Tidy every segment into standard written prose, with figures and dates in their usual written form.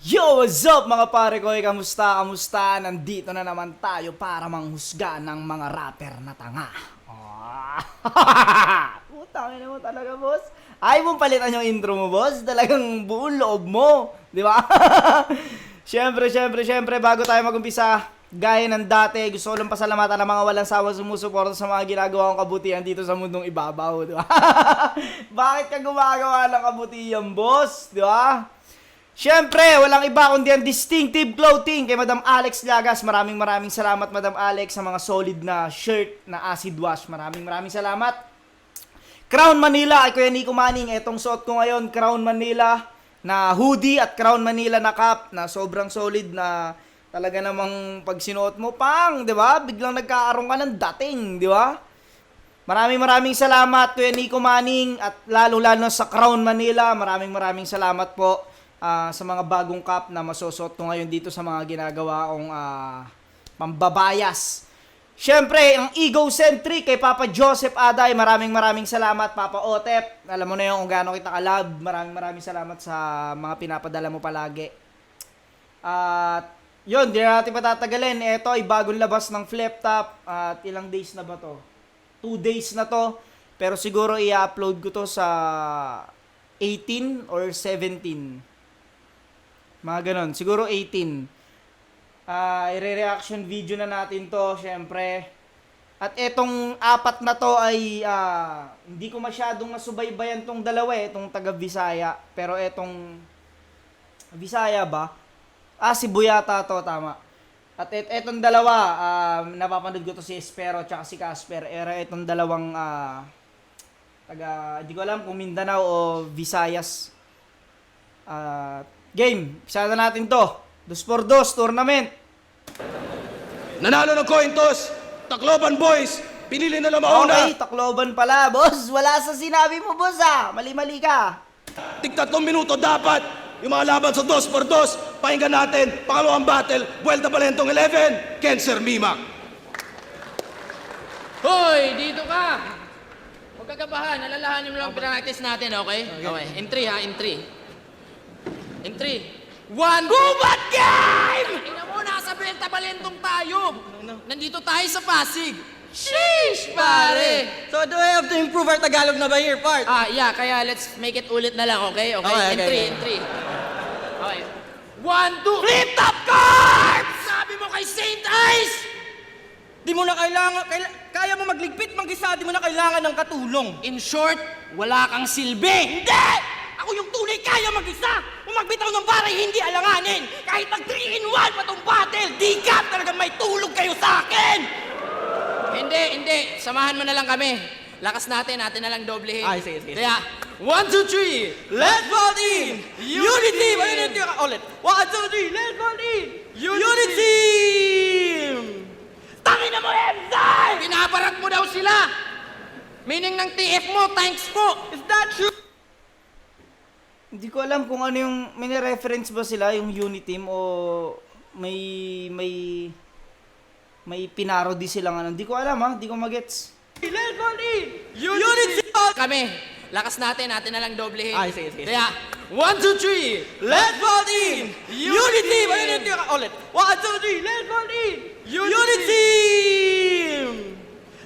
Yo, what's up mga pare ko? Kamusta? Kamusta? Nandito na naman tayo para manghusga ng mga rapper na tanga. Putang ina mo talaga, boss. Ay mong palitan yung intro mo, boss. Talagang buong loob mo. Di ba? Siyempre, bago tayo mag-umpisa, gaya ng dati, gusto ko lang pasalamatan ng mga walang sawang sumusuporta sa mga ginagawa kong kabutihan dito sa mundong ibabaw, di ba? Bakit ka gumagawa ng kabutihan, boss? Di ba? Siyempre, walang iba kundi ang Distinctive Clothing kay Madam Alex Llagas. Maraming salamat, Madam Alex, sa mga solid na shirt na acid wash. Maraming salamat. Crown Manila ay Kuya Nico Manning. Etong suot ko ngayon, Crown Manila na hoodie at Crown Manila na cap na sobrang solid na talaga namang pag sinuot mo, pang, di ba? Biglang nagkakaroon ka ng dating, di ba? Maraming salamat, Kuya Nico Manning, at lalo sa Crown Manila. Maraming salamat po. Sa mga bagong cup na masusot ko ngayon dito sa mga ginagawa kong pambabayas. Siyempre, ang egocentric kay Papa Joseph Aday. Maraming salamat, Papa Otep. Alam mo na yung kung gaano kita kalab. Maraming salamat sa mga pinapadala mo palagi. At yun, di na natin patatagalin. Ito ay bagong labas ng flip top. At ilang days na ba to? 2 days na to. Pero siguro i-upload ko to sa 18 or 17. Mga ganon. Siguro 18. I-reaction video na natin to, syempre. At etong apat na to ay hindi ko masyadong nasubaybayan tong dalawa itong taga Visaya. Pero etong Visaya ba? Cebu yata to, tama. At etong dalawa, napapanood ko to si Espero at si Casper. Etong dalawang taga, hindi ko alam kung Mindanao o Visayas. Game, isa na natin to. 2x2 tournament. Nanalo ng coin toss, Tacloban Boys, pinili na lang mauna. Okay, Tacloban pala, boss. Wala sa sinabi mo, boss, Mali ka. Tig 3 minuto dapat. Yung mga laban sa 2x2, pakinggan natin. Pangalawang battle, Vuelta Balentong 11, Cancer Mimak. Hoy, dito ka! Huwag kagabahan, alalahanin mo lang pinanaktis natin, okay? Okay, in 3 ha, in 3. In 3, 1, Gubat Game! Tingnan mo, nasa Vuelta Balentong tayo. Nandito tayo sa Pasig. Sheesh, pare! So do I have to improve our Tagalog na ba here, part? Yeah, kaya let's make it ulit na lang, okay? Okay, In 3. Okay. 1, 2, flip top cards! Sabi mo kay Saint Ice! Di mo na kailangan, kaya mo magligpit, mag-isa, di mo na kailangan ng katulong. In short, wala kang silbi! Hindi! Ako yung tunay kaya mag-isa! Kung magbitaw ng baray, hindi alanganin! Kahit mag 3-in-1 pa tong battle, di ka talagang may tulog kayo sa akin! Hindi. Samahan mo na lang kami. Lakas natin na lang doblehin. Ay, sige. Kaya, 1, 2, 3, Let's vote in! Unity! Unity! Ulit! 1, 2, 3, let's vote in! Unity! Tangin na mo, Emzay! Pinaparat mo daw sila! Meaning ng TF mo, thanks po! Is that true? Hindi ko alam kung ano yung, may reference ba sila, yung Uniteam, o may pinarody silang ano. Hindi ko alam, hindi ko magets. Let's vote in! Unity! Kami, lakas natin na lang doblehin. Ay, sige. Kaya, 1, 2, 3, Let's vote in! Unity! Unity! Ulit! 1, 2, 3, let's vote in! Unity!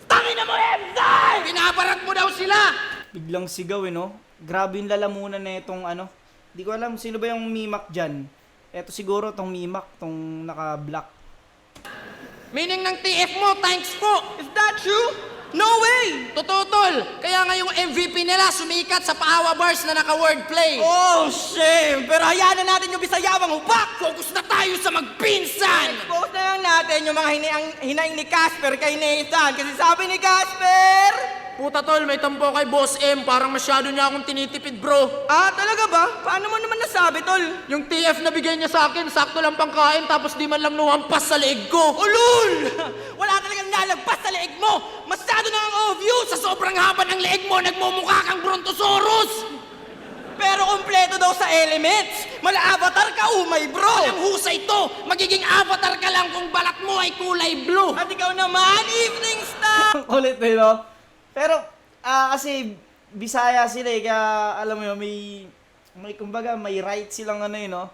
Tangin na mo, Emzay! pinaparat mo daw sila! Biglang sigaw, no? Grabe yung lalamunan na itong ano. Hindi ko alam sino ba yung Mimak dyan. Eto siguro tong Mimak, tong naka-black. Meaning ng TF mo, thanks po! Is that true? No way! Totoo, tol! Kaya nga yung MVP nila sumikat sa Paawa Bars na naka-wordplay. Oh, shame! Pero hayaan na natin yung Bisayawang hubak! Focus na tayo sa magpinsan! Expose na lang natin yung mga hinaing ni Casper kay Nathan. Kasi sabi ni Casper... Puta tol, may tampo kay Boss M. Parang masyado niya akong tinitipid, bro. Talaga ba? Paano mo naman nasabi, tol? Yung TF na bigay niya sa akin, sakto lang pangkain, tapos di man lang nuhampas sa leeg ko. Ulul! Wala talagang nalagpas sa leeg mo! Masyado na ang obvious! Sa sobrang haba ng leeg mo, nagmumukha kang Brontosaurus! Pero kompleto daw sa elements! Mala-avatar ka, umay bro! Walang husay to! Magiging avatar ka lang kung balat mo ay kulay blue! At ikaw naman, evening star! Ang kulit, no? Pero, kasi Bisaya sila, kaya alam mo yun, may kumbaga, may right silang ano no?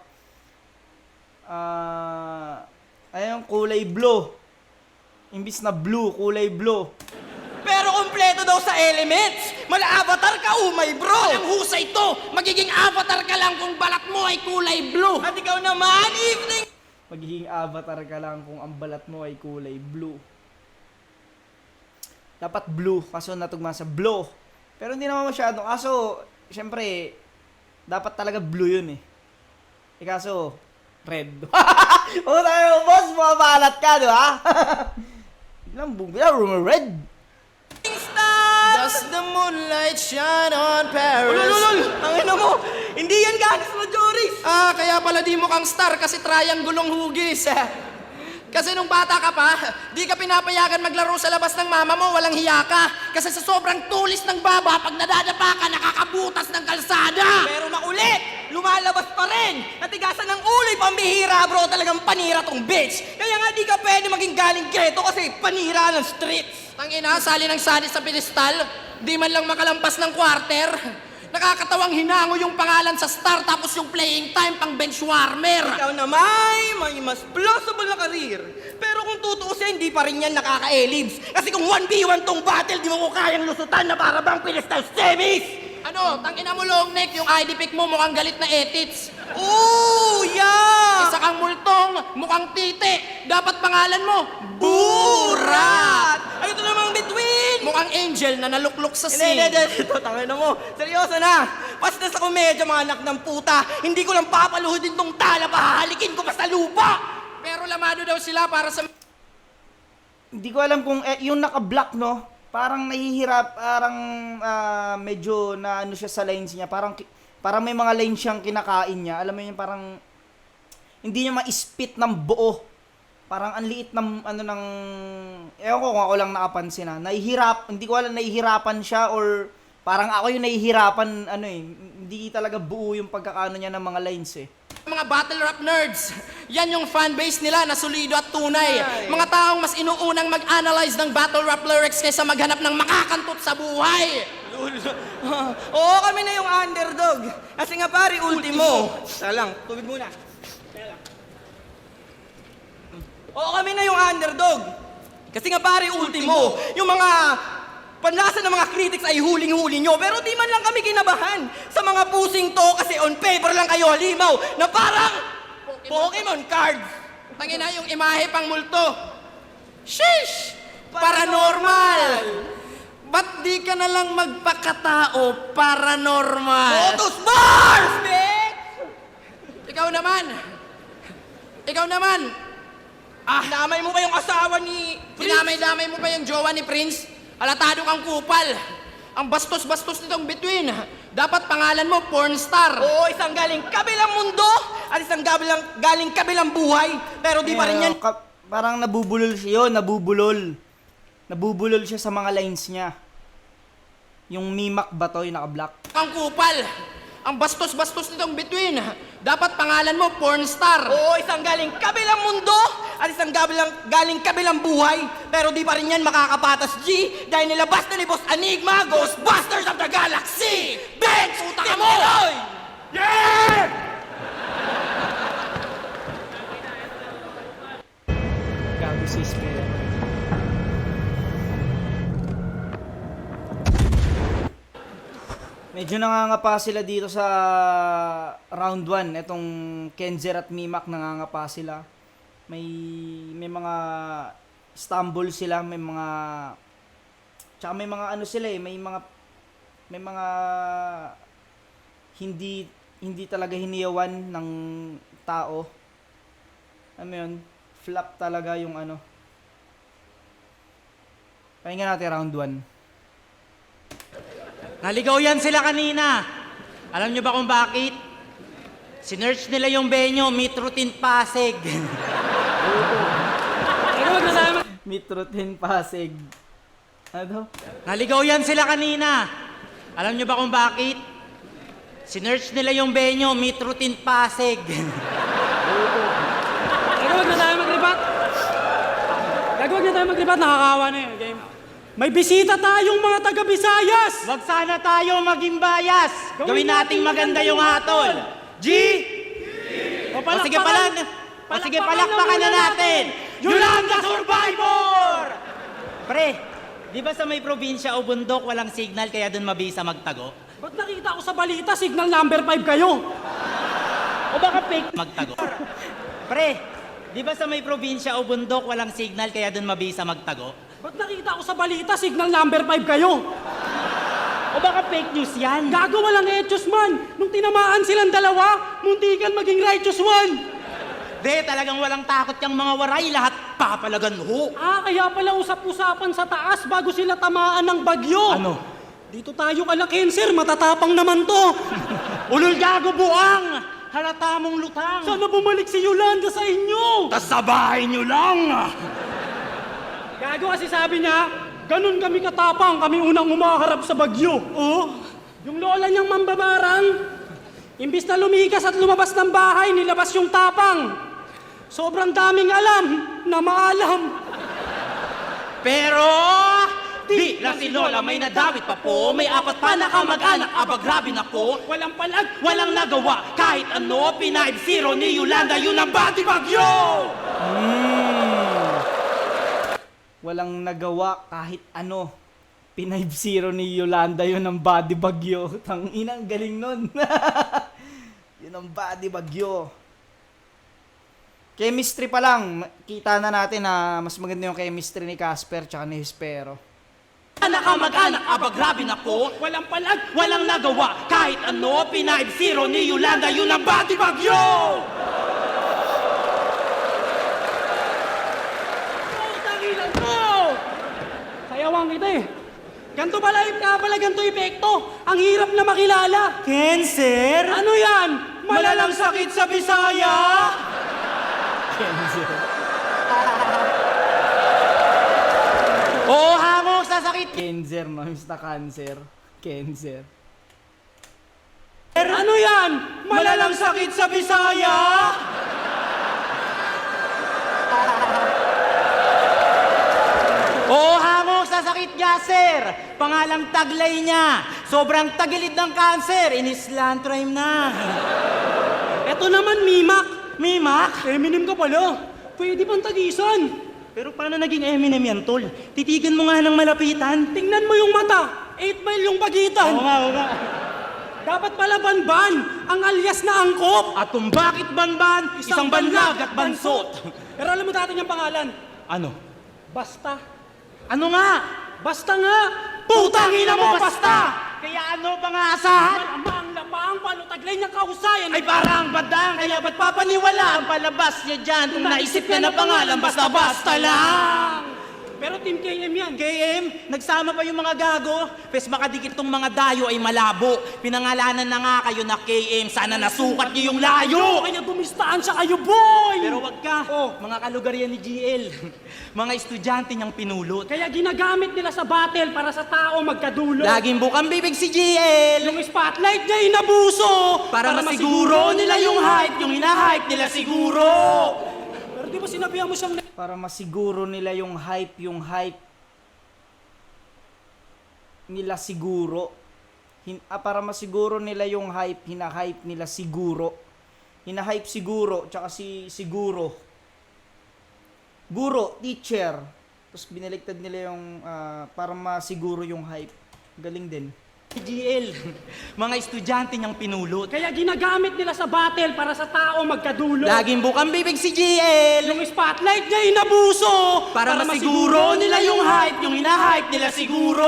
Ayun, kulay blue. Imbis na blue, kulay blue. Pero kompleto daw sa elements. Mala-avatar ka, umay bro. Ang husay to! Magiging avatar ka lang kung balat mo ay kulay blue! At ikaw naman, evening. Magiging avatar ka lang kung ang balat mo ay kulay blue. Dapat blue, kaso natugma sa blue. Pero hindi naman masyado. Kaso, syempre, dapat talaga blue yun eh. Kaso, red. O tayo, boss, mabalat ka, di ba? Ilang red. Does the moonlight shine on Paris? Ululul! Ang ina mo! Hindi yan ganas mo, Joris! Kaya pala di mo kang star kasi triangle ang hugis. Kasi nung bata ka pa, di ka pinapayagan maglaro sa labas ng mama mo, walang hiya ka. Kasi sa sobrang tulis ng baba, pag nadadapa ka, nakakabutas ng kalsada. Pero makulit! Lumalabas pa rin! Natigasan ng ulo'y pambihira, bro! Talagang panira tong bitch! Kaya nga di ka pwede maging galing ghetto kasi panira ng streets! Tangina, sali ng sali sa pedestal, di man lang makalampas ng quarter. Nakakatawang hinango yung pangalan sa star tapos yung playing time pang bench warmer. Ikaw naman, may mas plausible na career. Pero kung tutuusin, hindi pa rin yan nakaka-elibs. Kasi kung 1v1 tong battle, di mo ko kayang lusutan na para bang pedestal semis! Ano, tangina mo long neck, yung ID pic mo mukhang galit na etits. Oh, yeah! Isa kang multong, mukhang titi. Dapat pangalan mo, Burat! Ay, ito namang between! mukhang angel na naluklok sa Hindi, sea. ito, tangin na mo. Seryoso na. Pas na sa komedya, mga anak ng puta. Hindi ko lang papaluhudin tong tala, pahahalikin ko pa sa lupa. Pero lamado daw sila para sa... Hindi ko alam kung yung naka-black, no? Parang nahihirap, parang medyo na ano siya sa lines niya. Parang may mga lines siyang kinakain niya. Alam mo yun, parang hindi niya ma-spit ng buo. Parang ang liit ng ano ng ewan ko kung ako lang nakapansin hindi ko alam nahihirapan siya or parang ako yung nahihirapan hindi talaga buo yung pagkakaano niya ng mga lines eh. Mga battle rap nerds, yan yung fanbase nila na solido at tunay. Mga taong mas inuunang mag-analyze ng battle rap lyrics kaysa maghanap ng makakantot sa buhay. Oo, kami na yung underdog. Kasi nga pare, ultimo. Tara lang, tubig muna. Oo, kami na yung underdog. Kasi nga pare, ultimo. Yung mga panlasa ng mga critics ay huling-huli nyo. Pero di man lang kami kinabahan sa mga pusing to kasi on paper lang kayo halimaw na parang Pokemon cards. Tangina yung imahe pang multo. Sheesh! Paranormal! Ba't di ka na lang magpakatao paranormal? Lotus bars, bitch! Ikaw naman! Ikaw naman! Damay mo ba yung asawa ni Dinamay-damay mo pa yung jowa ni Prince? Alatado kang kupal. Ang bastos-bastos nitong between. Dapat pangalan mo, porn star. Oo, isang galing kabilang mundo at isang galing kabilang buhay. Pero di pa rin yan. Parang nabubulol siya yun, nabubulol. Nabubulol siya sa mga lines niya. Yung mimak ba to, yung naka-black? Ang kupal. Ang bastos-bastos nitong between. Dapat pangalan mo, porn star. Oo, isang galing kabilang mundo at isang galing kabilang buhay. Pero di pa rin yan makakapatas, G. Dahil nilabas na ni Boss Enigma, Ghostbusters of the Galaxy! Bench! Puta ka mo! Yeah! Gago si Spera. Medyo nangangapa sila dito sa round 1. Etong Kenzer at Mimak nangangapa sila. May mga stumble sila, may mga tsaka may mga ano sila may mga hindi talaga hiniyawan ng tao. Ano yun? Flop talaga yung ano. Pakinggan natin round 1. Naligaw yan sila kanina. Alam nyo ba kung bakit? Sinearch nila yung venue, Meet Routine Pasig. Meet Routine Pasig. Ano? Naligaw yan sila kanina. Alam nyo ba kung bakit? Sinearch nila yung venue, Meet Routine Pasig. Huwag na tayo maglibat. Huwag na tayo maglibat, nakakawa na yun. Game. May bisita tayong mga taga-Visayas! Wag sana tayo maging bias. Gawin nating maganda yung hatol. G! O O sige pala, O sige, palakpakan na natin! Yolanda Survivor! Pre, di ba sa may probinsya o bundok walang signal kaya doon mabisa magtago? Ba't nakita ko sa balita, signal number 5 kayo? O baka fake magtago? Pre, di ba sa may probinsya o bundok walang signal kaya doon mabisa magtago? Ba't nakita ko sa balita, signal number 5 kayo? O baka fake news yan? Gago, walang etos man. Nung tinamaan silang dalawa, muntikan maging righteous one. De, talagang walang takot yung mga waray, lahat papalagan ho. Kaya pala usap-usapan sa taas bago sila tamaan ng bagyo. Ano? Dito tayo kala cancer, matatapang naman to. Ulol gago buang! Halata mong lutang! Sana bumalik si Yolanda sa inyo. Tas sa bahay nyo lang! Gago kasi sabi niya, ganun kami katapang, kami unang umaharap sa bagyo. Yung lola niyang mambabarang, imbis na lumigas at lumabas ng bahay, nilabas yung tapang. Sobrang daming alam na maalam. Pero, di lang si Lola may nadawit pa po. May 4 pa na kamag-anak, grabe na po. Walang palag, Walang nagawa, kahit ano, P90 ni Yolanda, yun ang bati bagyo! Walang nagawa kahit ano. P90 ni Yolanda, yun ang body bagyo. Tanginang galing nun. Yun ang body bagyo. Chemistry pa lang, kita na natin na mas maganda yung chemistry ni Casper tsaka ni Hispero. Anak kamag-anak, grabe na po. walang palag. Walang nagawa, kahit ano, P90 ni Yolanda, yun ang bati bagyo! Tangilan mo! Sayawang kita eh. Ganto pala ganto epekto. Ang hirap na makilala. Cancer? Ano yan? Malalang sakit sa Bisaya? Oo, hamog sa sakit. Cancer, no? Mr. Cancer. Cancer. Ano yan? Malalang sakit sa Bisaya? Oo, hamog sa sakit niya, sir. Pangalang taglay niya. Sobrang tagilid ng cancer. Inislantrime na. Eto naman, Mimak. Mimak? Eminem ka pala. Pwede pang tagisan. Pero paano naging Eminem yan, tol? Titigan mo nga ng malapitan. Tingnan mo yung mata. 8 mile yung pagitan. Oo nga. Dapat pala banban. Ang alias na angkop. At kung bakit banban, isang banlag at bansot. Pero alam mo dati niyang pangalan? Ano? Basta. Ano nga? Basta nga. Putang ina mo, basta! Kaya ano pang aasahan? Lamang, paano taglay niyang kahusayan? Ay parang badang, kaya ba't papaniwala ang palabas niya dyan kung naisip niya na pangalan, basta-basta lang! Pero Team KM yan. KM, nagsama pa yung mga gago. Pes makadikit tong mga dayo ay malabo. Pinangalanan na nga kayo na KM, sana nasukat niyo yung layo! Kaya dumistaan siya kayo, boy! Pero wag ka, mga kalugar yan ni GL. Mga estudyante niyang pinulot. Kaya ginagamit nila sa battle para sa tao magkadulo. Laging bukang bibig si GL. Yung spotlight niya inabuso. Para masiguro nila yung hype, yung hinahype nila siguro. Pero di ba sinabihan mo siyang Para masiguro nila yung hype nila siguro. Para masiguro nila yung hype, hina-hype nila siguro. Hina-hype siguro, tsaka siguro. Guro, teacher. Tapos binaligtad nila yung para masiguro yung hype. Galing din. GL, mga estudyante niyang pinulot. Kaya ginagamit nila sa battle para sa tao magkadulo. Laging bukang bibig si GL. Yung spotlight niya inabuso. Para masiguro nila yung hype, yung hinahype nila siguro.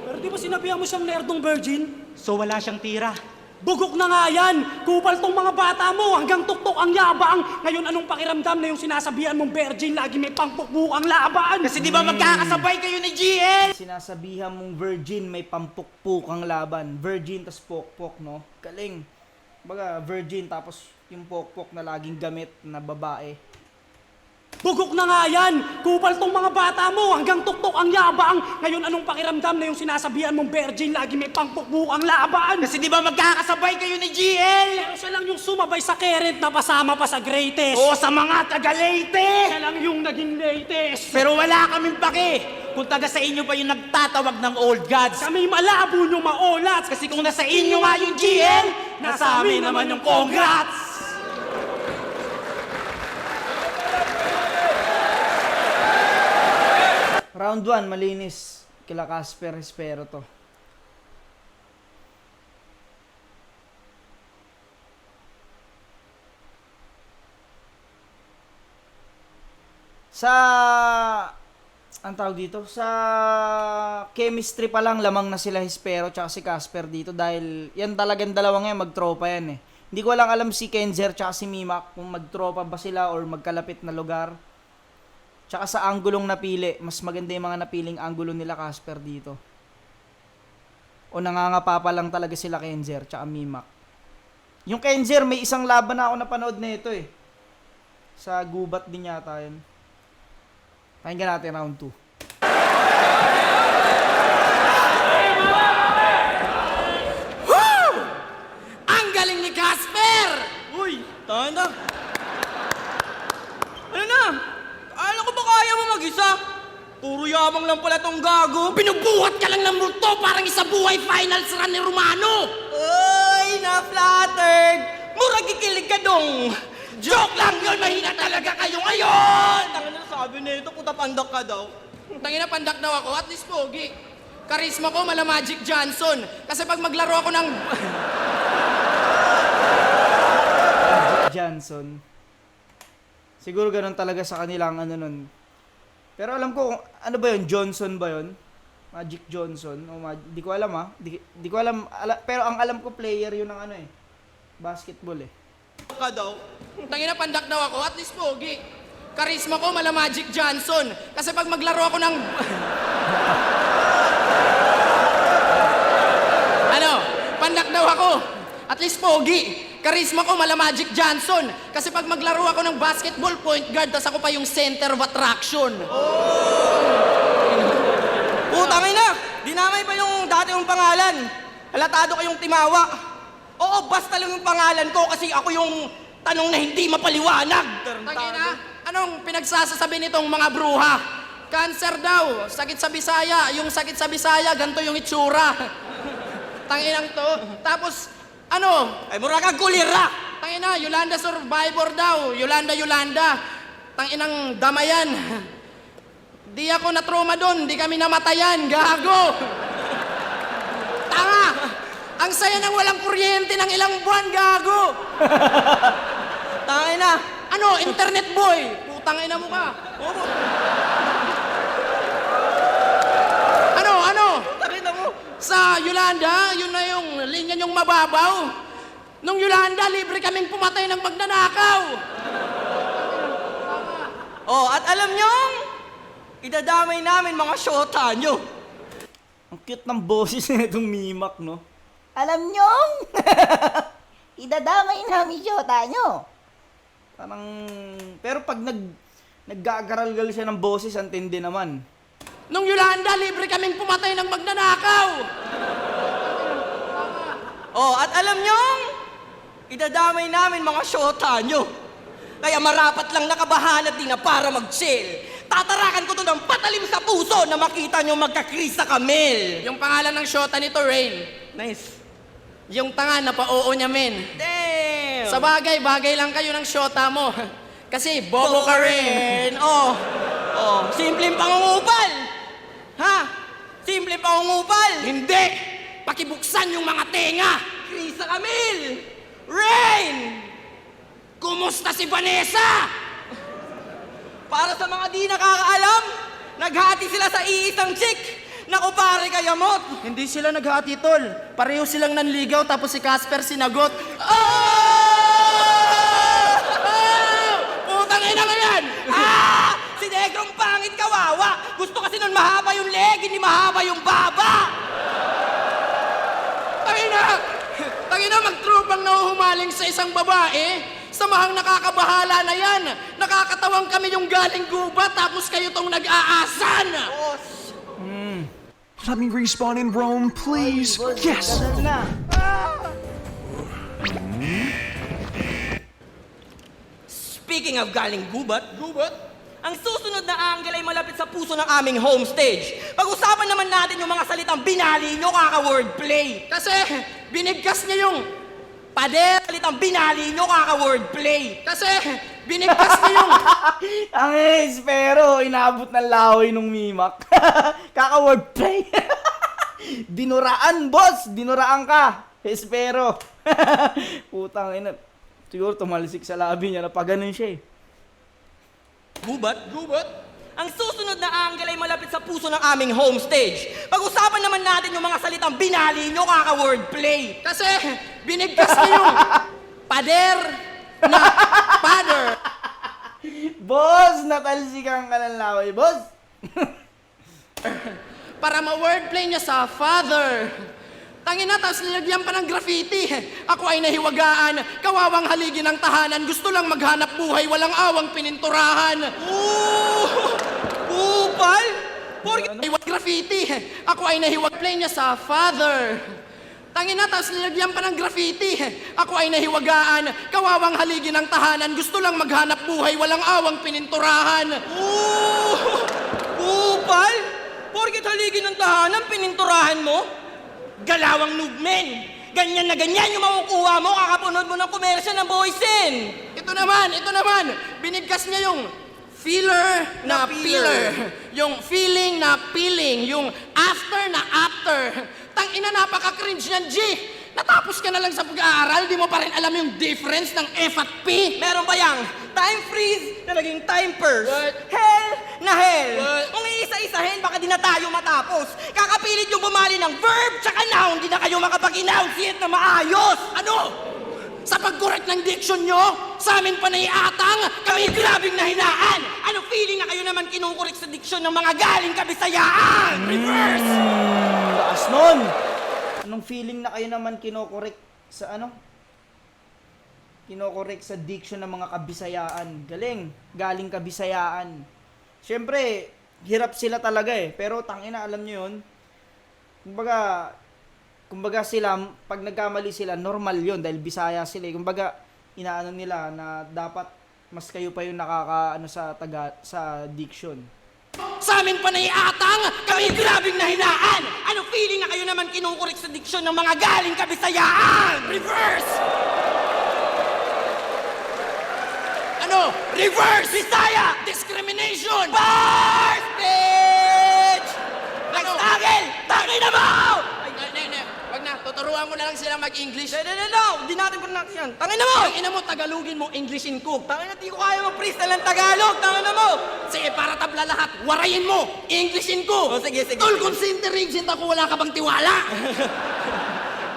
Pero di ba sinabihan mo siyang nerdong virgin? So wala siyang tira. Bugok na nga yan! Kupal tong mga bata mo, hanggang tuktok ang yabang! Ngayon anong pakiramdam na yung sinasabihan mong virgin, lagi may pangpukbuk ang laban? Kasi di ba magkakasabay kayo ni GL? Sinasabihan mong virgin, may pampukpuk ang laban. Virgin tas pokpok, no? Galing. Baga, virgin tapos yung pokpok na laging gamit na babae. Bugok na nga yan! Kupal tong mga bata mo, hanggang tuktok ang yabang! Ngayon anong pakiramdam na yung sinasabihan mong virgin, lagi may pangpukbuk ang laban? Kasi di ba magkakasabay kayo ni GL? Pero siya lang yung sumabay sa current na pasama pa sa greatest! O sa mga taga-Leyte! Siya lang yung naging latest! Pero wala kaming pake kung taga sa inyo pa yung nagtatawag ng old gods. Kami malabo nyo maulat! Kasi kung nasa inyo nga yung GL, nasa amin naman yung congrats! Round 1, malinis. Kila Casper Espero to. Sa ang tawag dito, sa chemistry pa lang lamang na sila Espero tsaka si Casper dito dahil yan talagang dalawang yan, magtropa yan eh. Hindi ko lang alam si Kenzer tsaka si Mimak kung magtropa ba sila or magkalapit na lugar. Tsaka sa anggulong napili, mas maganda yung mga napiling anggulo nila Casper dito. O nangangapa pa lang talaga sila Kenzer tsaka Mimak. Yung Kenzer, may isang laban na ako napanood na ito eh. Sa gubat din yata yun. Pakinggan natin round 2. Woo! Ang galing ni Casper! Uy, tahan na. Ano na? Alam ko ba kaya mo mag-isa? Puro yamang lang pala tong gago. Binubuhat ka lang ng multo parang isa buhay finals run ni Romano! Uy, na-flattered! Murag ikilig ka dong! Joke lang yun! Mahina talaga kayo ngayon! Tangin na sabi nito, puta pandak ka daw. Tangina, pandak daw ako, at least pogi. Karisma ko, mala Magic Johnson. Kasi pag maglaro ako ng... Johnson. Siguro ganun talaga sa kanilang ano nun. Pero alam ko, ano ba yun? Johnson ba yun? Magic Johnson? O di ko alam ha. Di ko alam. Pero ang alam ko, player yun ng ano eh. Basketball eh. Ka daw. Tangina, pandak daw ako, at least pogi. Karisma ko, mala Magic Johnson. Kasi pag maglaro ako ng... Ano? Pandak daw ako. At least pogi. Karisma ko, mala Magic Johnson. Kasi pag maglaro ako ng basketball, point guard, tas ako pa yung center of attraction. Putang ina! Dinamay pa yung dati yung pangalan. Halatado kayong timawa. Oo, basta lang yung pangalan ko kasi ako yung tanong na hindi mapaliwanag. Tangina, anong pinagsasasabi nitong mga bruha? Cancer daw, sakit sa Bisaya. Yung sakit sa Bisaya, ganito yung itsura. Tanginang to. Tapos, ano? Ay, mura kang kulira! Tangina, Yolanda Survivor daw. Yolanda. Tanginang damayan. Di ako na-trauma doon, di kami namatayan. Gago! Tanga! Ang saya ng walang kuryente ng ilang buwan, gago! Tangin na! Ano, internet boy? Putang ina mo ka. Ano? Tangin na mo! Sa Yolanda, yun na yung linya yung mababaw. Nung Yolanda, libre kaming pumatay ng magnanakaw. Oh, at alam nyo, idadamay namin mga syota nyo. Ang cute ng boses na itong Mimak, no? Alam nyong, idadamay namin syota nyo. Parang... Pero pag naggagaral-gal siya ng boses, ang tindi naman. Nung Yolanda, libre kaming pumatay ng magnanakaw. Oh, at alam nyo, idadamay namin mga syota nyo. Kaya marapat lang nakabahan at di na para mag-chill. Tatarakan ko to ng patalim sa puso na makita nyo magkakris sa kamil. Yung pangalan ng shota nito, Rain. Nice. Yung tanga na pa-oo niya, men. Damn! Sa bagay lang kayo ng shota mo. Kasi bobo ka rin. Oh, simpleng pangungupal. Ha? Simpleng pangungupal. Hindi! Pakibuksan yung mga tenga! Kris sa kamil. Rain! Kumusta si Vanessa? Para sa mga di nakakaalam, naghati sila sa iisang chick. Naku pare kaya mot. Hindi sila naghati, tol. Pareho silang nanligaw tapos si Casper sinagot. Putang ina ka yan! Si Negrong pangit kawawa. Gusto kasi nun mahaba yung leg, hindi mahaba yung baba. Tangina, magtropang nahuhumaling sa isang babae. Samahang nakakabahala na yan. Nakakatawang kami yung galing gubat tapos kayo tong nag-aasan. Let me respawn in Rome, please. Yes. Ganun na. Speaking of galing gubat, ang susunod na angle ay malapit sa puso ng aming home stage. Pag-usapan naman natin yung mga salitang binali nyo kaka-wordplay. Kasi binigkas niya yung Pader, salitang binali nyo, kaka-wordplay. Kasi binigkas niyo yung... Ang espero, inaabot ng laway nung mimak. Kaka-wordplay. Dinuraan, boss! Dinuraan ka! Espero. Putang ina. Siguro tumalisik sa labi niya na pag ganun siya eh. Gubat? Ang susunod na angle ay malapit sa puso ng aming home stage. Pag-usapan naman natin yung mga salitang binali nyo, kaka-wordplay. Kasi binigkas niyo yung... Pader na father. Boss! Natalsikan ka ng laway, boss! Para ma-wordplay niya sa father. Tangina, tapos nilagyan pa ng graffiti. Ako ay nahiwagaan, kawawang haligi ng tahanan, gusto lang maghanap buhay, walang awang pininturahan. Kupal? Porkit Ay, what graffiti? Ako ay nahiwagplay niya sa father. Tangina, tapos nilagyan pa ng graffiti. Ako ay nahiwagaan, kawawang haligi ng tahanan, gusto lang maghanap buhay, walang awang pininturahan. Kupal? Porkit haligi ng tahanan, pininturahan mo? Galawang nugmen! Ganyan na ganyan yung makukuha mo, kakapunod mo ng komersya ng Boysen! Ito naman, binigkas niya yung feeler na pillar. Yung feeling na feeling. Yung after na after. Tangina, napaka-cringe niyan, G. Natapos ka na lang sa pag-aaral, di mo pa rin alam yung difference ng F at P. Meron ba yang time freeze na naging time purse? What? Hell na hell! What? Kung iisa-isahin, baka di na tayo matapos. Kakapilit yung bumali ng verb tsaka noun, di na kayo makapag-enunciate na maayos! Ano? Sa pag-correct ng diction nyo, sa amin pa naiatang, kami grabing nahinaan. Ano feeling na kayo naman kinukurik sa diksyon ng mga galing kabisayaan? Reverse! Lakas nun! Anong feeling na kayo naman kinokorek sa ano? Kinokorek sa diction ng mga kabisayaan. Galing. Galing kabisayaan. Siyempre, hirap sila talaga eh. Pero tangina, alam nyo yun. Kumbaga sila, pag nagkamali sila, normal yun dahil Bisaya sila eh. Kumbaga, inaano nila na dapat mas kayo pa yung nakakaano sa diction. Sa amin pa naiatang, kami grabing nahinaan. Ano feeling na kayo naman kinukurik sa diksyon ng mga galing kabisayaan? Reverse! Ano? Reverse! Bisaya! Discrimination! Bars! Bitch! Ano? Nagstagil! Tangin na mo! Wag na, tuturuan mo na lang sila mag-English. No! Di natin pronounce yan. Tangin na mo! Ang ina mo, Tagalogin mo, Englishin ko. Tangin na, di ko kaya mag-freestyle ng Tagalog. Tangin na mo! Sige, para tabla lahat, warayin mo, Englishin ko. Oh, sige. Tol, kung sinterigent ako, wala ka bang tiwala?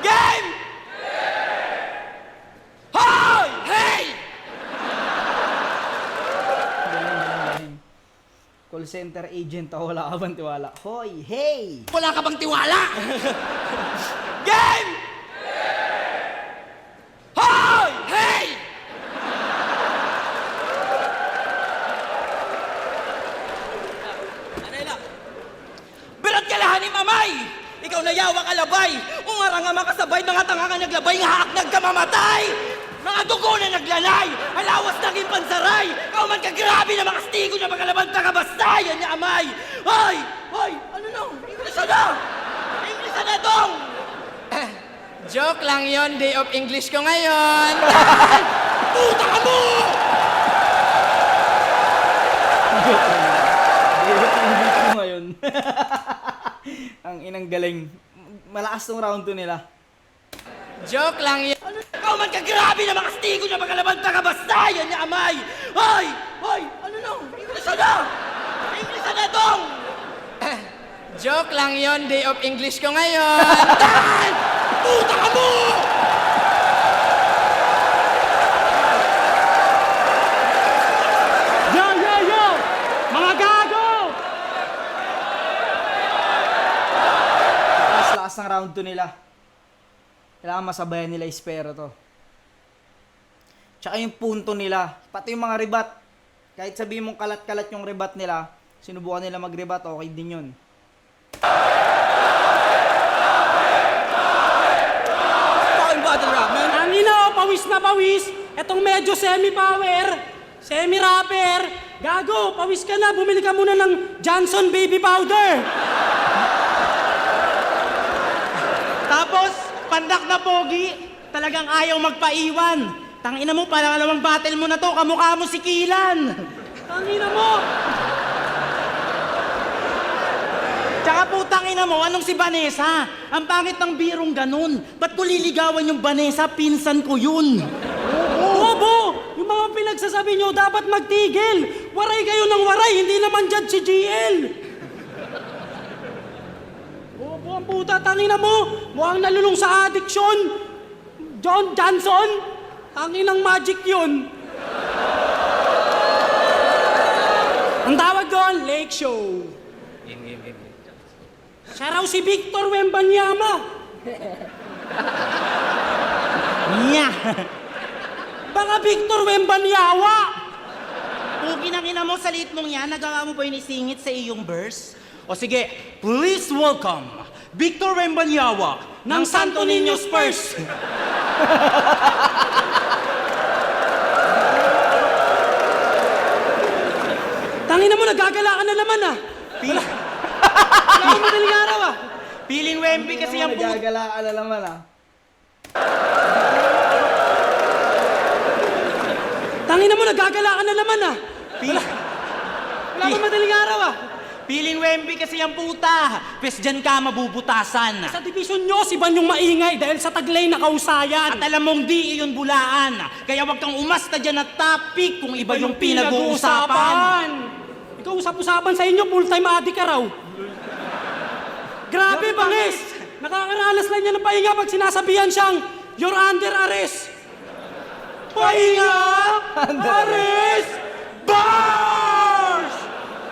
Game! Hoy! Hey! Call center agent ako, wala ka bang tiwala? Hoy, hey! Wala ka bang tiwala? Game! Hoy! Hey! Anela, berat ka lahan ni mamay! Ikaw na yawa kalabay! Ungarang nga makasabay, mga tanga ka naglabay, nga haak nagkamamatay! Mga dugo na naglalay! Alawas naging pansaray! Kau man ka grabe na makastigo na magalabanta ka bastayan niya amay! Hoy! Hoy! Ano no? English na! English na dong! Joke lang yon, day of English ko ngayon. Puta ka mo! English mo ngayon. Ang inang galing. Malakas tong round 2 nila. Joke lang yon. Ikaw man ka grabe na makastigo na magalabanta ka bastayan niya amay! Hoy! Hoy! Ano no? English na! English na dong! Joke lang yon, day of English ko ngayon. Puta ka mo! Yo! Mga gago! Lakas ng round 2 nila. Kailangan masabayan nila Espero to. Tsaka yung punto nila, pati yung mga rebat. Kahit sabihin mong kalat-kalat yung rebat nila, sinubukan nila mag-rebat, okay din yun. Fucking battle rap, man! Ang ina, pawis na pawis. Etong medyo semi-power, semi-rapper. Gago, pawis ka na. Bumili ka muna ng Johnson Baby Powder. Tapos, pandak na pogi, Talagang ayaw magpaiwan. Tangina mo, pangalawang battle mo na to, kamukha mo si Kilan. Tangina mo! Tsaka putang ina mo, anong si Vanessa? Ang pangit ng birong ganun. Ba't ko liligawan yung Vanessa? Pinsan ko yun. Bobo! Yung mga pinagsasabi nyo, dapat magtigil. Waray kayo ng waray, hindi naman dyan si GL. Bobo ang puta, tangina mo. Mukhang nalulung sa addiction. John Johnson, tanginang magic yun. Ang tawag doon, Lake Show. Siya raw si Victor Wembanyama. Nya! Baka Victor Wembanyawa. Pugi ng ina mo, sa liit mong yan, nagawa mo ba yung isingit sa iyong verse? O sige, please welcome Victor Wembanyama ng Santo Niño Spurs. Tangina mo, nagagala ka na naman ah. Wala akong madaling araw ah. Piling Wemby kasi ang puto. Nagagala ka na naman ah. Tangina mo, nagagala ka na naman ah. Wala akong madaling araw ah. Piling Wemby kasi ang puta. Pes dyan ka mabubutasan. Sa division nyo, si Ban yung maingay dahil sa taglay na kausayan. At alam mong di iyon bulaan. Kaya wag kang umasta dyan at topic kung iba yung pinag-uusapan. Ikaw usap-usapan sa inyo, full-time addict ka raw. Grabe, bangis! Nakakaranas lang niya ng pahinga pag sinasabihan siyang, "You're under arrest." Pahinga! Arrest! Bars!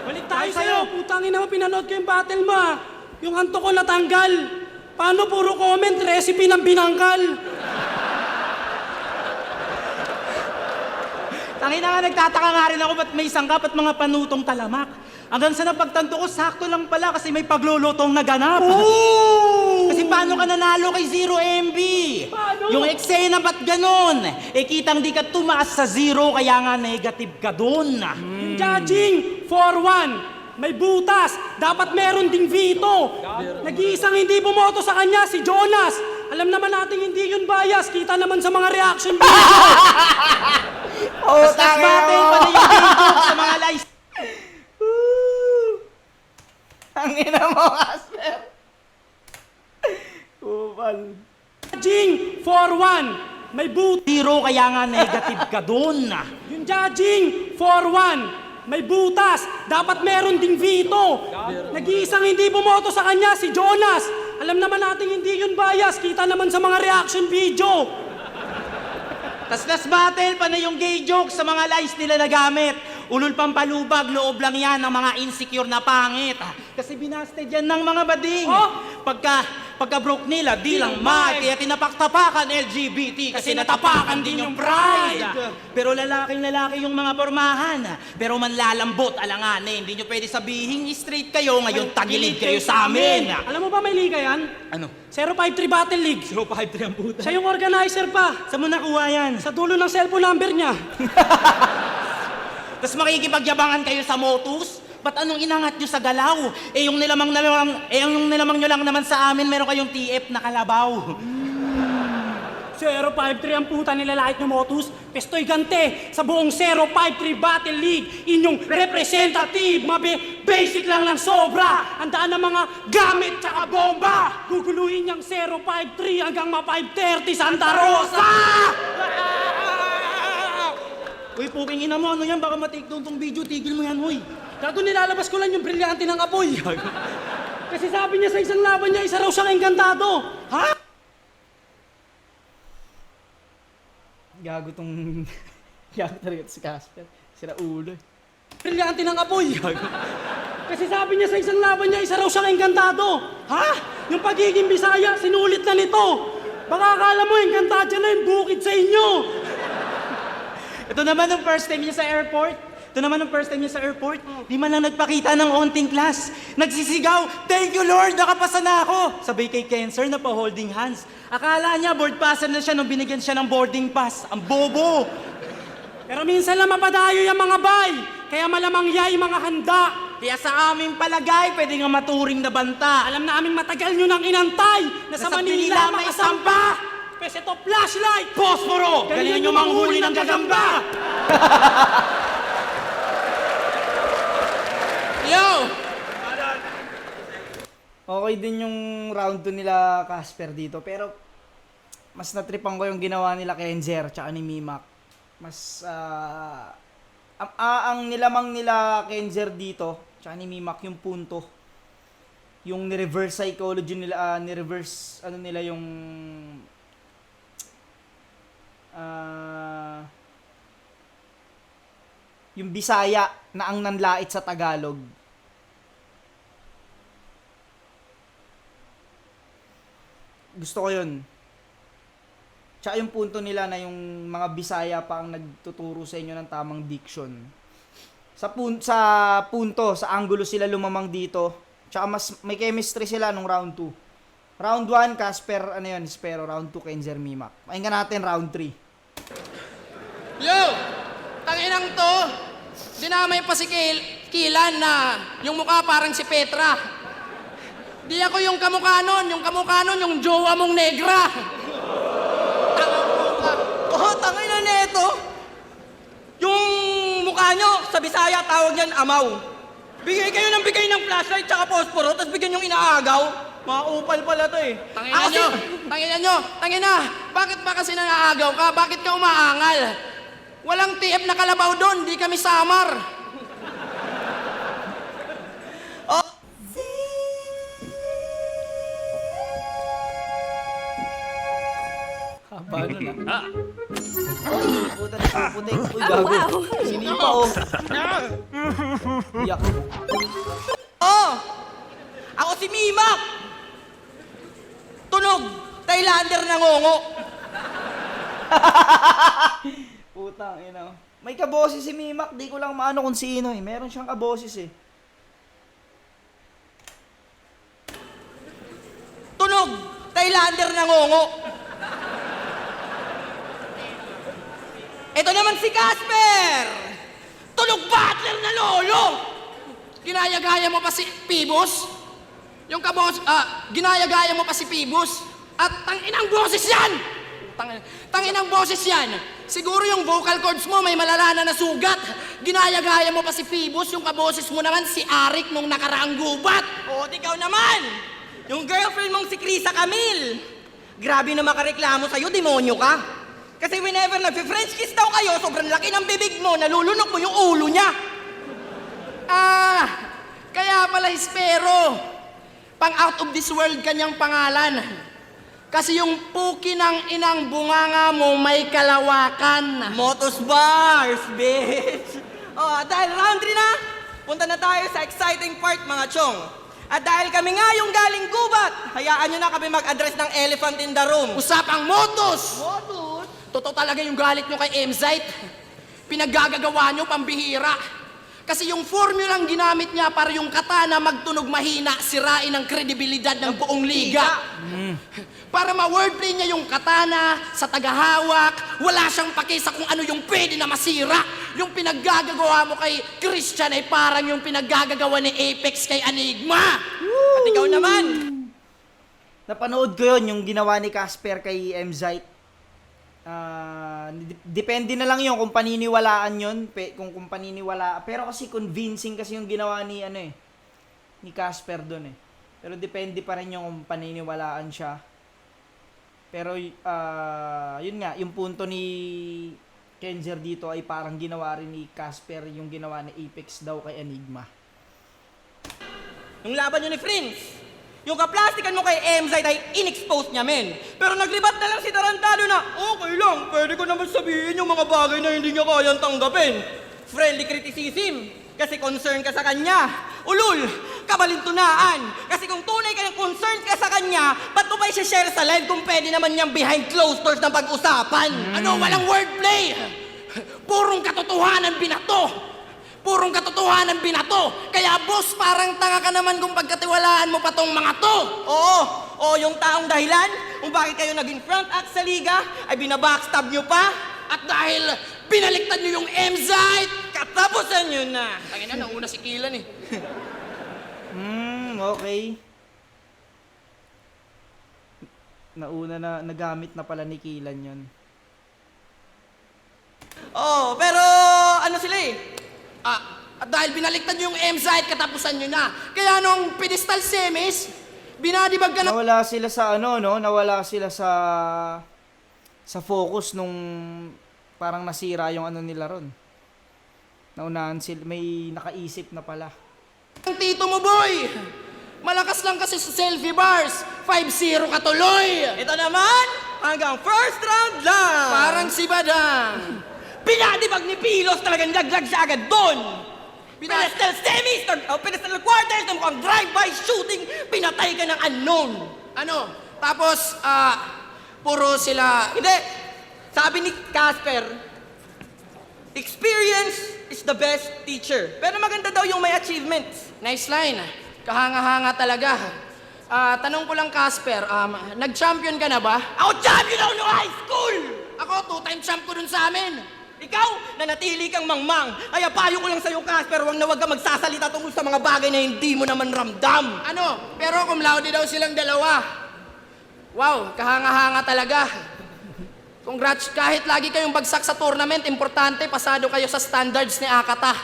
Balik tayo sa'yo. Putangin naman, pinanood ko yung battle mo ah. Yung anto ko natanggal. Paano puro comment, recipe ng binangkal? Tangina nga, nagtataka nga rin ako ba't may sangkap at mga panutong talamak. Hanggang sa napagtanto ko, sakto lang pala kasi may paglulutong naganap. Kasi paano ka nanalo kay Zero MB? Paano? Yung eksena ba't ganon? Eh kitang di ka tumaas sa zero kaya nga negative ka dun. Yung judging, 4-1. May butas. Dapat meron ding veto. Nag-iisang hindi bumoto sa kanya, si Jonas. Alam naman natin hindi yun bias. Kita naman sa mga reaction video. Oh, Tapos battle pa na yung game sa mga live. Ang ina mo, Casper. Kupal. Judging, 4-1. May butas. Zero kaya nga negative ka dun. Yung judging, 4-1. May butas. Dapat meron ding veto. Nag-iisang hindi bumoto sa kanya, si Jonas. Alam naman natin hindi yun bias. Kita naman sa mga reaction video. Tas battle pa na yung gay joke sa mga lies nila na gamit. Ulul pampalubag, loob lang yan ng mga insecure na pangit. Kasi binasted yan ng mga bading. Oh! Pagka broke nila, di lang mad. Kaya tinapaktapakan LGBT kasi natapakan din yung pride. Pero lalaking-lalaki yung mga pormahan. Pero manlalambot, alanganin. Hindi nyo pwede sabihin straight kayo, ngayon tagilid kayo sa amin. Alam mo ba may liga yan? Ano? 053 Battle League. 053 ang puta. Siya yung organizer pa. Saan mo nakuha yan? Sa dulo ng cellphone number niya. Tapos makikipagyabangan kayo sa motus? Ba't anong inangat nyo sa galaw? Yung nilamang nyo lang naman sa amin, meron kayong TF na kalabaw. 053 ang puta nilalait ng Motus. Pestoy Gante sa buong 053 Battle League. Inyong representative. Basic lang ng sobra. Handaan ng mga gamit tsaka bomba. Guguluhin niyang 053 hanggang ma-530 Santa Rosa! Uy, puking ina mo, ano yan? Baka ma-take down tong video, tigil mo yan, huy. Gago, nilalabas ko lang yung brilyante ng apoy. Kasi sabi niya sa isang laban niya, isa raw siyang engkantado. Ha? Gago tong... Gago talaga si Casper. Sira ulo eh. Brilyante ng apoy. Kasi sabi niya sa isang laban niya, isa raw siyang engkantado. Ha? Yung pagiging Bisaya, sinulit na nito. Baka akala mo, engkantadya na yung bukid sa inyo. Ito naman ang first time niya sa airport. Di man lang nagpakita ng onting class. Nagsisigaw, "Thank you Lord, nakapasa na ako." Sabay kay Cancer na pa-holding hands. Akala niya board passer na siya nung binigyan siya ng boarding pass. Ang bobo. Pero minsan lang mapadayo yung mga bay. Kaya malamang yay mga handa. Kaya sa aming palagay, pwede nga maturing na banta. Alam na aming matagal nyo nang inantay na sa Manila may makasamba. Pes, ito, flashlight! Posporo! Galingan nyo manghuli ng gagamba! Yo! Okay din yung round 2 nila Casper dito, pero mas natripan ko yung ginawa nila Kenzer tsaka ni Mimak. Mas ang nilamang nila Kenzer dito tsaka ni Mimak yung punto. Yung ni-reverse psychology nila, ni-reverse ano nila yung yung Bisaya na ang nanlait sa Tagalog. Gusto ko yun. Tsaka yung punto nila na yung mga Bisaya pa ang nagtuturo sa inyo ng tamang diction. Sa punto, sa angulo sila lumamang dito. Tsaka mas may chemistry sila nung round 2. Round 1, Casper, ano yun, Espero. Round 2, Kenzer, Mimak. Pakinggan natin round 3. Yo! Tanginang to! Dinamay pa si Kilan na yung mukha parang si Petra. Di ako yung kamukha nun yung jowa mong negra. Oh, tangay na neto. Yung mukha nyo, sa Bisaya, tawag yan amaw. Bigay kayo ng flashlight tsaka posporo, tapos bigyan yung inaagaw. Mga upal pala to eh. Tangina! Bakit ba kasi nangaagaw ka? Bakit ka umaangal? Walang TF na kalabaw doon, di kami samar. Haba nun ah. Puta na putik. Uy, gago. Sinipa oh. Iyak. Oh! Ako si Mimak! Tunog! Thailander na ngongo! Putang ina. May kaboses si Mimak, di ko lang maano kung sino eh. Meron siyang kaboses eh. Tunog! Thailander na ngongo! Ito naman si Casper! Tunog butler na lolo! Ginaya-gaya mo pa si Pibos? Ginaya-gaya mo pa si Pibos? At tanginang boses yan! Tanginang boses yan! Siguro yung vocal cords mo may malala na nasugat. Ginaya-gaya mo pa si Pibos, yung kaboses mo naman si Arik nung nakaraang gubat. O, ikaw naman! Yung girlfriend mong si Krisa Camille! Grabe na makareklamo sa'yo, demonyo ka! Kasi whenever nag-French kiss daw kayo, sobrang laki ng bibig mo, nalulunok mo yung ulo niya! Kaya pala Espero. Pang out of this world kanyang pangalan. Kasi yung puki ng inang bunganga mo may kalawakan. Motos bars, bitch! Oh, dahil round 3 na, punta na tayo sa exciting part, mga chong. At dahil kami nga yung galing gubat, hayaan nyo na kami mag-address ng elephant in the room. Usapang motos! Motos? Totoo talaga yung galit nyo kay Emzite. Pinaggagawa nyo pambihira. Kasi yung formulang ginamit niya para yung katana magtunog mahina, sirain ang kredibilidad ng buong liga. Para ma-wordplay niya yung katana sa tagahawak, wala siyang pake sa kung ano yung pwede na masira. Yung pinaggagawa mo kay Christian ay parang yung pinaggagawa ni Apex kay Enigma. At ikaw naman, Napanood ko yun, yung ginawa ni Casper kay Emzite. Depende na lang yun kung paniniwalaan yun, kung paniniwala. Pero kasi convincing kasi yung ginawa ni ni Casper doon eh. Pero depende pa rin yung kung paniniwalaan siya. Pero yun nga, yung punto ni Kenzer dito ay parang ginawa rin ni Casper yung ginawa ni Apex daw kay Enigma. yung laban nyo ni Prince, yung kaplastikan mo kay Emzite ay in-expose niya, men. Pero naglibat na lang si Tarantado na, okay lang, pwede ko naman sabihin yung mga bagay na hindi niya kayang tanggapin. Friendly criticism, kasi concern ka sa kanya. Ulul, kabalintunaan, kasi kung tunay ka ng concern ka sa kanya, ba't mo ba i-share sa live kung pwede naman niyang behind closed doors ng pag-usapan? Ano, walang wordplay! Purong katotohanan binato! Purong katotohanan binato! Kaya boss, parang tanga ka naman kung pagkatiwalaan mo pa tong mga to! Oo, yung taong dahilan kung bakit kayo naging front act sa liga ay binabackstab nyo pa. At dahil binaliktad nyo yung Emzite, Katapusan nyo na. tangina, nauna si Kilan eh. Okay. Nauna na, nagamit na pala ni Kilan yun. Oh, pero ano sila eh? At dahil binaliktad nyo yung M-site, katapusan nyo na. Kaya nung pedestal semis, binadibag ka na... Nawala sila sa ano, no? Nawala sila sa focus nung parang nasira yung ano nila ron. Naunahan sila, may nakaisip na pala. Ang tito mo, boy! Malakas lang kasi sa selfie bars. 5-0 ka tuloy! Ito naman, hanggang first round lang. Parang si Badang. Pinadibag ni Pilos, talagang laglag siya agad doon. Pedestal semis, pedestal quarters, na mukhang drive-by shooting, pinatay ka ng unknown. Ano? Tapos, puro sila... Hindi, sabi ni Casper, experience is the best teacher. Pero maganda daw yung may achievements. Nice line. Kahanga-hanga talaga. Tanong ko lang, Casper, nag-champion ka na ba? Ako champion ako noong high school! Ako, 2-time champ ko dun sa amin. Ikaw, nanatili kang mangmang. Kaya payo ko lang sa'yo, Casper, huwag na huwag ka magsasalita tungkol sa mga bagay na hindi mo naman ramdam. Ano? Pero cum laude daw silang dalawa. Wow, kahanga-hanga talaga. Congrats, kahit lagi kayong bagsak sa tournament, importante, pasado kayo sa standards ni Akata.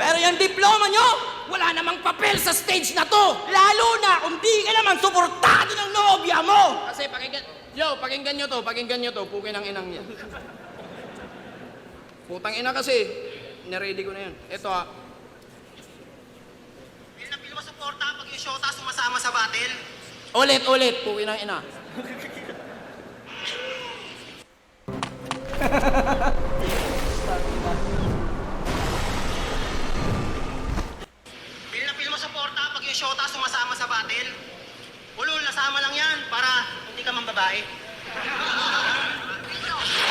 Pero yung diploma nyo, Wala namang papel sa stage na to! lalo na kung di ka naman suportado ng nobya mo. Kasi pakinggan nyo to, pukin ang inang yan. Putang ina kasi, niready ko na yun. Ito Pil na pil mo suporta pag yung shota sumasama sa battle. Ulit, pukin ang ina. Pil na pil mo suporta pag yung shota sumasama sa battle. Ulul, nasama lang yan para hindi ka mambabae.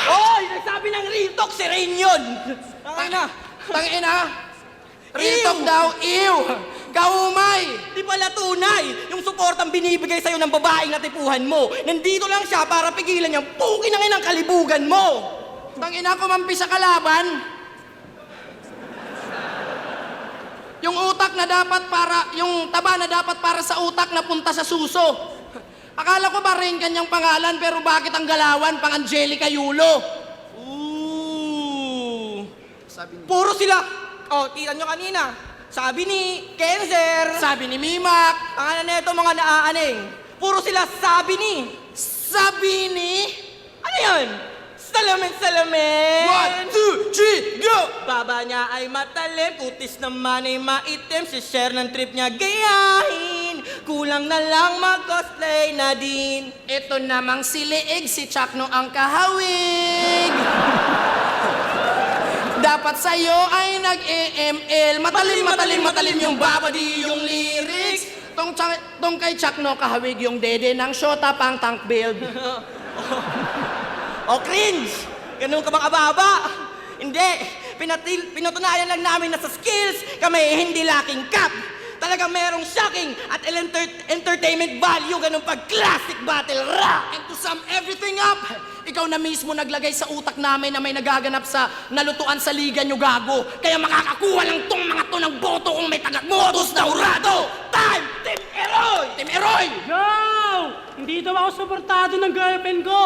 Oy! Nagsabi ng real talk si Rain yun! Tangina! Real talk daw, ew! Kaumay! Di pala tunay! Yung suportang binibigay sa'yo ng babaeng natipuhan mo. Nandito lang siya para pigilan yung pukin ng inang kalibugan mo! Tangina, kumampi sa kalaban! Yung utak na dapat para, yung taba na dapat para sa utak na punta sa suso. Akala ko ba rin kanyang pangalan, pero bakit ang galawan pang Angelica Yulo? Ooh! Puro sila! Oh, kita nyo kanina. Sabi ni Kenzer. Sabi ni Mimak. Ang ano neto mga naaaning. Puro sila sabi ni. Sabi ni... Ano yun? Salamin! 1, 2, 3, go! Baba niya ay matalim, kutis naman ay maitim. Si share ng trip niya gayahin. Kulang na lang mag-cosplay na din. Ito namang si Leeg, si Chakno ang kahawig. Dapat sa'yo ay nag-EML. Matalim yung babadi, yung lyrics. Tong kay Chakno kahawig yung dede ng shota pang tank build. O cringe! Ganun ka bang ababa? Hindi! Pinatunayan lang namin na sa skills kami hindi lacking cap. Talagang merong shocking at entertainment value ganun pag classic battle rap. And to sum everything up, ikaw na mismo naglagay sa utak namin na may nagaganap sa nalutuan sa liga nyo, gago. Kaya makakakuha lang tong mga to ng boto kung may taga-motos na hurado. Time! Team Eroy! Team Eroy! Yo! Hindi daw ako suportado ng girlfriend ko.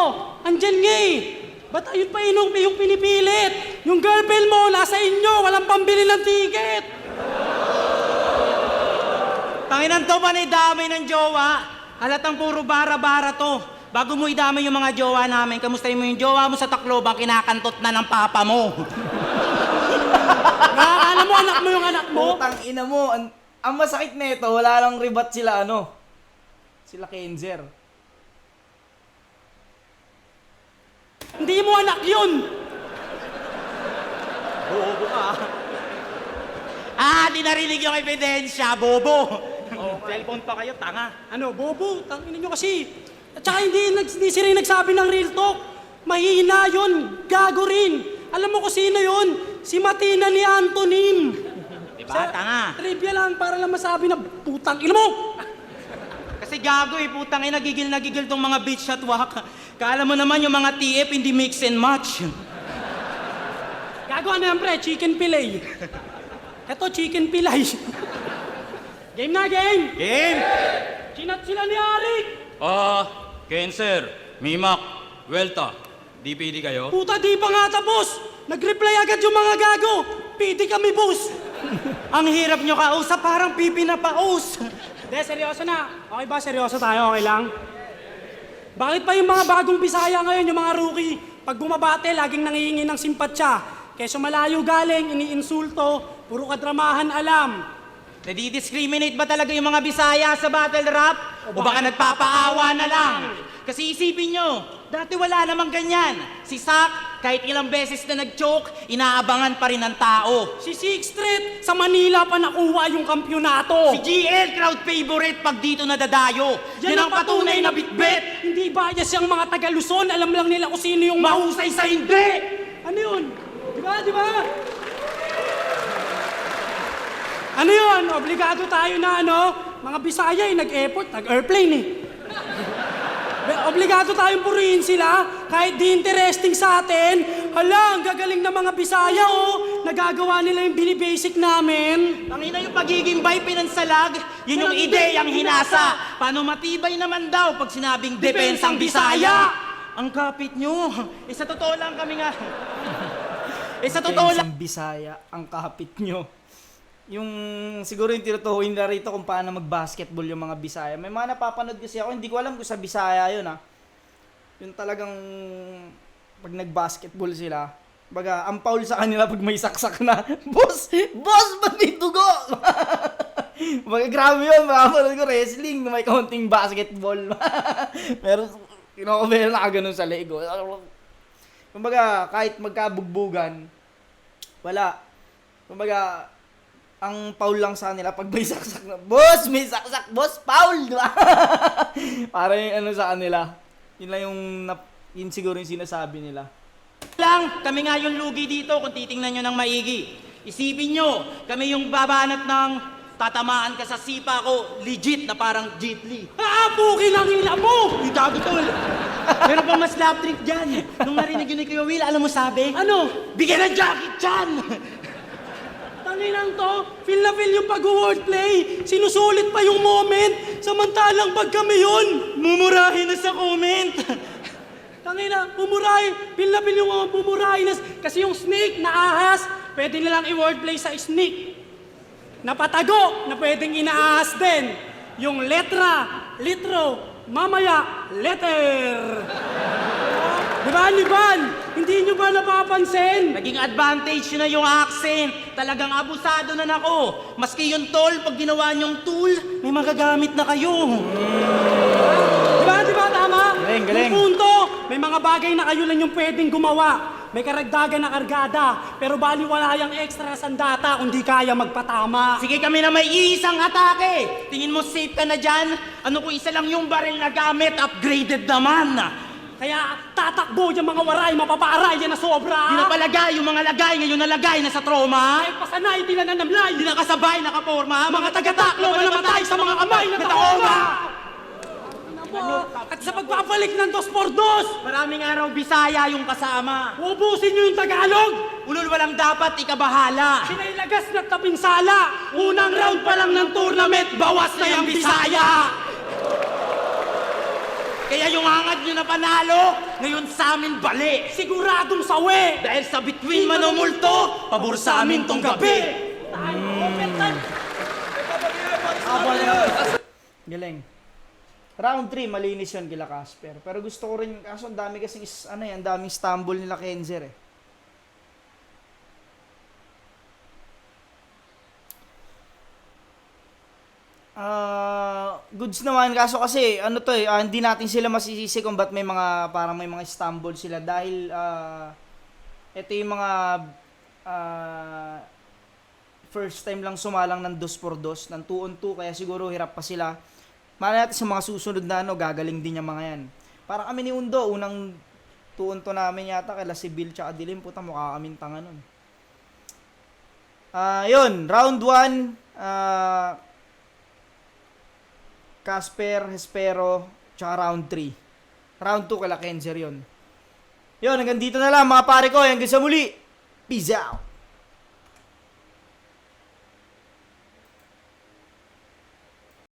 Andyan nga eh. Ba't ayun pa yung pinipilit? Yung girlfriend mo, nasa inyo. Walang pambili ng ticket. Tanginan to pa na idamay ng jowa. Halatang puro bara-bara to. Bago mo idamay yung mga jowa namin, kamustahin mo yung jowa mo sa Tacloban, kinakantot na ng papa mo. Alam mo, anak mo yung anak mo. Putang ina mo, ang masakit nito, wala lang ribat sila sila Kenzer. Hindi mo anak yun. Bobo ka. Di narinig yung ebidensya, bobo. Cellphone pa kayo, tanga. Ano, bobo, tanginin nyo kasi. At saka hindi si Ray nagsabi ng real talk. Mahina yun, gago rin. Alam mo kung sino yun? Si Matina ni Antonin. Diba, tanga? Trivia lang, para lang masabi na putang ina mo. Kasi gago putang nagigil tong mga bitch at wak. Kala mo naman yung mga TF hindi mix and match. Gago ano yan pre, chicken fillet. Eto, chicken pilay. Game na, game! Game! Chinat sila ni Arik! Cancer, Mimak, Welta, DPD kayo? Puta, di pa nga tapos! Nag-reply agad yung mga gago! PD kami, boss! Ang hirap nyo kausap, parang pipi na paus. Hindi, seryoso na. Okay ba? Seryoso tayo, okay lang? Bakit pa yung mga bagong Bisaya ngayon, yung mga rookie, pag bumabate, laging nangihingi ng simpatsya? Keso malayo galing, iniinsulto, puro kadramahan alam. Nadidiscriminate ba talaga yung mga Bisaya sa battle rap? O baka nagpapaawa na lang? Kasi isipin nyo, dati wala namang ganyan. Si Sak, kahit ilang beses na nag-choke, inaabangan pa rin ng tao. Si Sixth Street, sa Manila pa nakuha yung kampyonato. Si GL, crowd favorite pag dito nadadayo. Yan ang patunay na bitbit. Hindi bias yung mga taga Luzon, alam lang nila kung sino yung mahusay sa hindi. Ano yun? Di ba? Di ba? Ano yun? Obligado tayo na mga Bisaya nag-effort, nag-airplane Obligado tayong purihin sila kahit di interesting sa atin. Hala, ang gagaling na mga Bisaya nagagawa nila yung binibasic namin. Tangina yung pagiging bay pinansalag, yun yung ideyang hinasa. Paano matibay naman daw pag sinabing depensang Bisaya? Ang kapit nyo. Sa totoo lang kami nga. Sa totoo lang. Isang Bisaya, ang kapit nyo. Yung siguro yung tinutuhuin na rito kung paano mag-basketball yung mga Bisaya. May mga napapanood kasi ako, hindi ko alam kung sa Bisaya yun Yung talagang pag nag-basketball sila, baga, ang foul sa kanila pag may saksak na, Boss, ba't may dugo? Baga, grabe yun, makapanood ko wrestling na may kaunting basketball. Pero, kinokobera na ganun sa Lego. Kumbaga, kahit magkabugbugan, wala. Kumbaga, ang foul lang sa kanila pag may saksak na, Boss, may saksak, boss, foul, di ba? Para yung sa kanila. Yun lang yun siguro yung sinasabi nila. Lang, kami nga yung lugi dito kung titingnan nyo ng maigi. Isipin nyo, kami yung babanat ng tatamaan ka sa sipa ko, legit na parang Jet Li. Aapukin ang ila mo! Itago tol. Meron pang mas lap trick dyan. Nung narinig yun ni Kuya Will, alam mo sabi? Ano? Bigyan ng Jackie Chan! Tanginang to, feel na feel yung pag-wordplay. Sinusulit pa yung moment. Samantalang pag kami yun, Mumurahin na sa comment. tangina, pumurahin. Feel na feel yung mga pumurahin. Kasi yung snake na ahas, pwede nilang i-wordplay sa snake. Napatago, na pwedeng inaahas din. Yung letra, litro, mamaya, letter. Diba, hindi nyo ba napapansin? Naging advantage nyo na yung accent. Talagang abusado na nako. Maski yung tol, pag ginawa nyong tool, may magagamit na kayo. Diba, tama? Galing. Yung punto, may mga bagay na kayo lang yung pwedeng gumawa. May karagdagan na kargada, pero baliwala yung extra sandata kung di kaya magpatama. Sige kami na may isang atake. Tingin mo safe ka na dyan? Ano kung isa lang yung baril na gamit, upgraded naman. Kaya tatakbo yung mga waray, mapaparay yan na sobra. Di na palagay yung mga lagay, ngayon nalagay na sa trauma. Ay, pasanay, di na nanamlay. Di na kasabay, nakaporma. Mga taga-taklo na namatay sa mga kamay na taoma. At sa pagpapalik ng 2x2, Maraming araw Bisaya yung kasama. ubusin nyo yung Tagalog. Ulul walang dapat, ikabahala. Sinailagas na tapinsala. Unang round pa lang ng tournament, bawas na yung Bisaya. Kaya yung hangad nyo na panalo, ngayon sa amin bali. Siguradong sawi. Dahil sa between manumulto, pabor sa amin tong gabi. Galing. Round 3, malinis yun kila Casper. Pero gusto ko rin, kaso ang dami kasing, ang daming stumble nila Kenzer goods naman, kaso kasi, hindi natin sila masisisi kung ba't may mga, parang may mga stumble sila. Dahil, ito yung mga, first time lang sumalang ng 2x2, ng 2-on-2, kaya siguro hirap pa sila. Mala natin sa mga susunod na gagaling din yung mga yan. Para kami ni Undo, unang 2-on-2 namin yata, kaila si Bill tsaka Dilim, puta mukha kaming tanga nun. Yun, round 1, Casper, Hespero, tsaka round 3. Round 2 kala Kenzer yun. Yun, hanggang dito na lang mga pare ko, hanggang sa muli. Peace out!